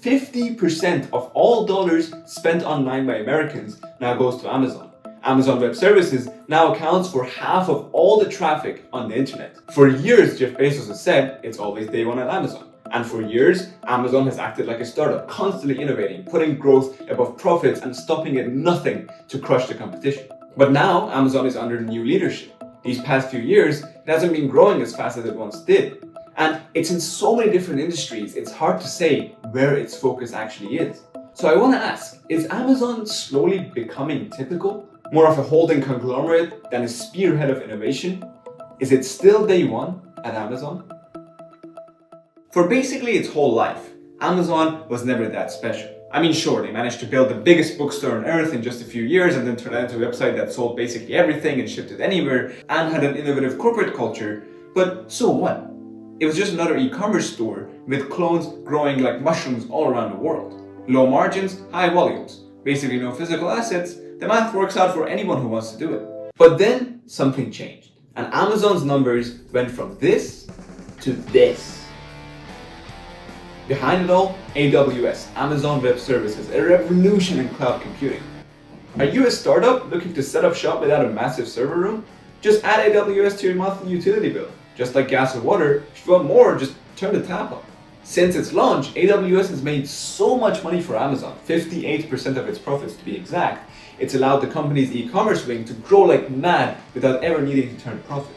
50% of all dollars spent online by Americans now goes to Amazon. Amazon Web Services now accounts for half of all the traffic on the internet. For years, Jeff Bezos has said it's always day one at Amazon. And for years, Amazon has acted like a startup, constantly innovating, putting growth above profits and stopping at nothing to crush the competition. But now, Amazon is under new leadership. These past few years, it hasn't been growing as fast as it once did. And it's in so many different industries, it's hard to say where its focus actually is. So I want to ask, is Amazon slowly becoming typical? More of a holding conglomerate than a spearhead of innovation? Is it still day one at Amazon? For basically its whole life, Amazon was never that special. I mean, sure, they managed to build the biggest bookstore on earth in just a few years and then turn it into a website that sold basically everything and shipped it anywhere and had an innovative corporate culture, but so what? It was just another e-commerce store with clones growing like mushrooms all around the world. Low margins, high volumes, basically no physical assets. The math works out for anyone who wants to do it. But then something changed, and Amazon's numbers went from this to this. Behind it all, AWS, Amazon Web Services, a revolution in cloud computing. Are you a startup looking to set up shop without a massive server room? Just add AWS to your monthly utility bill. Just like gas or water, if you want more, just turn the tap on. Since its launch, AWS has made so much money for Amazon, 58% of its profits to be exact. It's allowed the company's e-commerce wing to grow like mad without ever needing to turn a profit.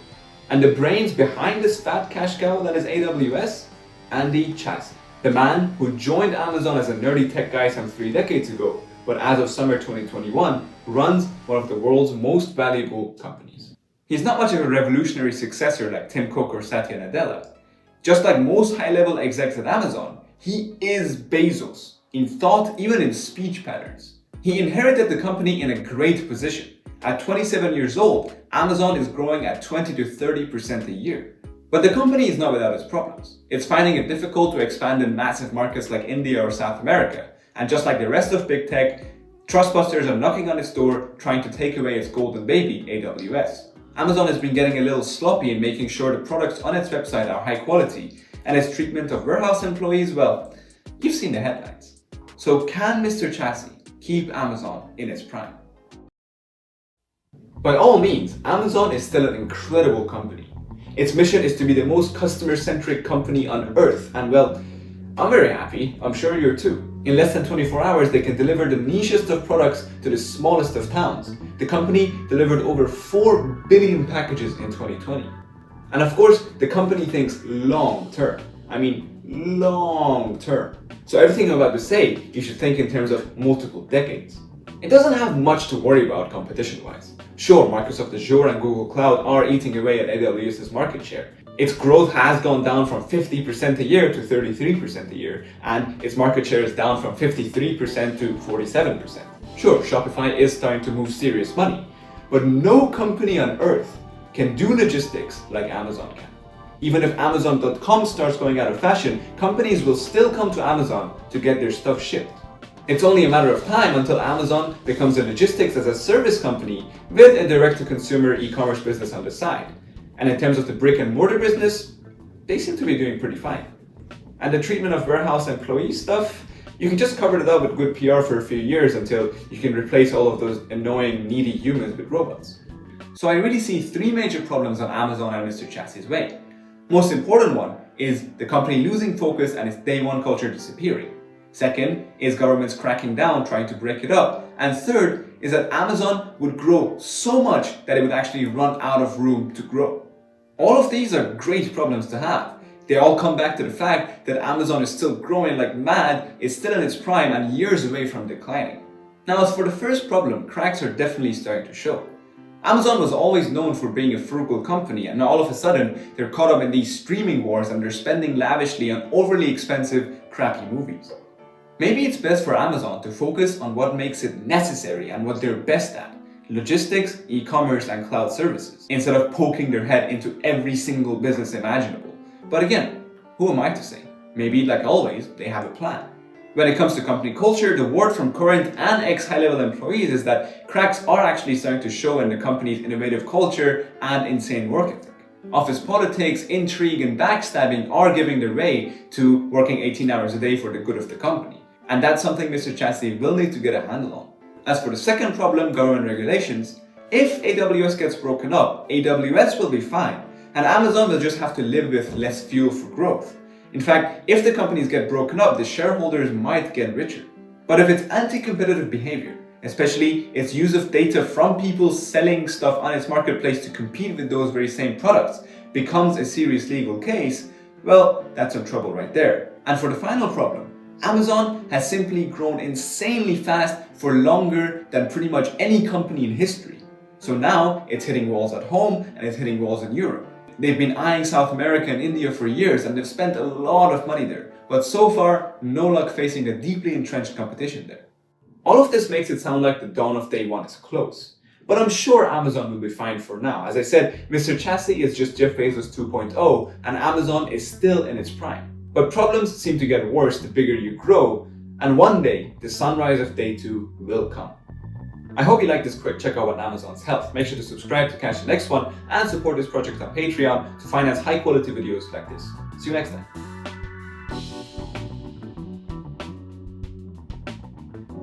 And the brains behind this fat cash cow that is AWS? Andy Jassy, the man who joined Amazon as a nerdy tech guy some 3 decades ago, but as of summer 2021, runs one of the world's most valuable companies. He's not much of a revolutionary successor like Tim Cook or Satya Nadella. Just like most high-level execs at Amazon, he is Bezos, in thought, even in speech patterns. He inherited the company in a great position. At 27 years old, Amazon is growing at 20 to 30% a year. But the company is not without its problems. It's finding it difficult to expand in massive markets like India or South America. And just like the rest of big tech, trustbusters are knocking on its door trying to take away its golden baby, AWS. Amazon has been getting a little sloppy in making sure the products on its website are high quality, and its treatment of warehouse employees, well, you've seen the headlines. So can Mr. Jassy keep Amazon in its prime? By all means, Amazon is still an incredible company. Its mission is to be the most customer-centric company on earth, and well, I'm very happy, I'm sure you're too. In less than 24 hours, they can deliver the nichest of products to the smallest of towns. The company delivered over 4 billion packages in 2020. And of course, the company thinks long term. I mean, long term. So everything I'm about to say, you should think in terms of multiple decades. It doesn't have much to worry about competition-wise. Sure, Microsoft Azure and Google Cloud are eating away at AWS's market share. Its growth has gone down from 50% a year to 33% a year, and its market share is down from 53% to 47%. Sure, Shopify is starting to move serious money, but no company on earth can do logistics like Amazon can. Even if Amazon.com starts going out of fashion, companies will still come to Amazon to get their stuff shipped. It's only a matter of time until Amazon becomes a logistics as a service company with a direct-to-consumer e-commerce business on the side. And in terms of the brick and mortar business, they seem to be doing pretty fine. And the treatment of warehouse employee stuff, you can just cover it up with good PR for a few years until you can replace all of those annoying, needy humans with robots. So I really see 3 major problems on Amazon and Mr. Jassy's way. Most important one is the company losing focus and its day one culture disappearing. Second is governments cracking down, trying to break it up. And third is that Amazon would grow so much that it would actually run out of room to grow. All of these are great problems to have. They all come back to the fact that Amazon is still growing like mad, is still in its prime and years away from declining. Now, as for the first problem, cracks are definitely starting to show. Amazon was always known for being a frugal company, and now all of a sudden they're caught up in these streaming wars and they're spending lavishly on overly expensive, crappy movies. Maybe it's best for Amazon to focus on what makes it necessary and what they're best at. Logistics, e-commerce, and cloud services, instead of poking their head into every single business imaginable. But again, who am I to say? Maybe, like always, they have a plan. When it comes to company culture, the word from current and ex-high-level employees is that cracks are actually starting to show in the company's innovative culture and insane work ethic. Office politics, intrigue, and backstabbing are giving the way to working 18 hours a day for the good of the company. And that's something Mr. Chassis will need to get a handle on. As for the second problem, government regulations, if AWS gets broken up, AWS will be fine, and Amazon will just have to live with less fuel for growth. In fact, if the companies get broken up, the shareholders might get richer. But if it's anti-competitive behavior, especially its use of data from people selling stuff on its marketplace to compete with those very same products, becomes a serious legal case, well, that's some trouble right there. And for the final problem, Amazon has simply grown insanely fast for longer than pretty much any company in history. So now it's hitting walls at home and it's hitting walls in Europe. They've been eyeing South America and India for years and they've spent a lot of money there. But so far, no luck facing the deeply entrenched competition there. All of this makes it sound like the dawn of day one is close. But I'm sure Amazon will be fine for now. As I said, Mr. Chassis is just Jeff Bezos 2.0 and Amazon is still in its prime. But problems seem to get worse the bigger you grow, and one day, the sunrise of day 2 will come. I hope you liked this quick checkout on Amazon's health. Make sure to subscribe to catch the next one and support this project on Patreon to finance high quality videos like this. See you next time.